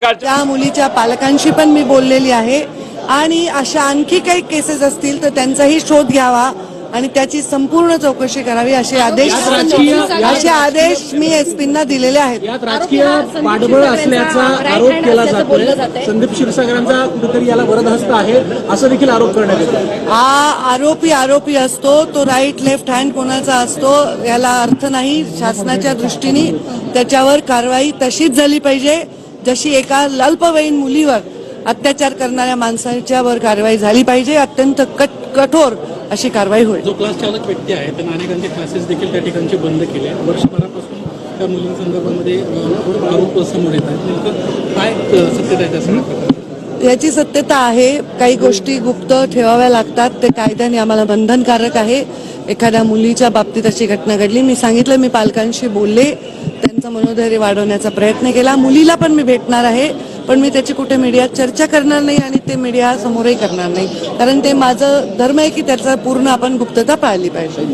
त्या मुलीच्या पालकांशी पण मी बोललेली आहे आणि अशा आणखी काही केसेस असतील तर त्यांचाही शोध घ्यावा आणि त्याची संपूर्ण चौकशी करावी असे आदेश मी एसपींना दिलेले आहेत. यात राजकीय पाठबळ असल्याचा आरोप केला जातोय. संदीप क्षीरसागरांचा कुठेतरी याला वरदहस्त आहे असं देखील आरोप करण्यात येतो. हा आरोपी असतो तो राईट लेफ्ट हँड कोणाचा असतो याला अर्थ नाही. शासनाच्या दृष्टीने त्याच्यावर कारवाई तशीच झाली पाहिजे जशी एका अल्पवयीन मुलीवर अत्याचार करणाऱ्या माणसाच्या वर कारवाई झाली पाहिजे. अत्यंत कठोर अशी कारवाई होईल. जो क्लास चालक व्यक्ती आहे त्यांना अनेकांचे क्लासेस देखील त्या ठिकाणचे बंद केले. वर्षभरापासून त्या मुलींसंदर्भामध्ये आरोप समोर येतात. नेमकं काय सत्यता आहे त्या सगळ्या? याची सत्यता आहे. काही गोष्टी गुप्त ठेवाव्या लागतात. ते कायद्याने आम्हाला बंधनकारक आहे. एखाद्या मुलीच्या बाबतीत अशी घटना घडली, मी सांगितलं, मी पालकांशी बोलले, त्यांचं मनोधैर्य वाढवण्याचा प्रयत्न केला. मुलीला पण मी भेटणार आहे, पण मी त्याची कुठे मीडियात चर्चा करणार नाही आणि ते मीडिया समोरही करणार नाही, कारण ते माझं धर्म आहे की त्याचा पूर्ण आपण गुप्तता पाळली पाहिजे.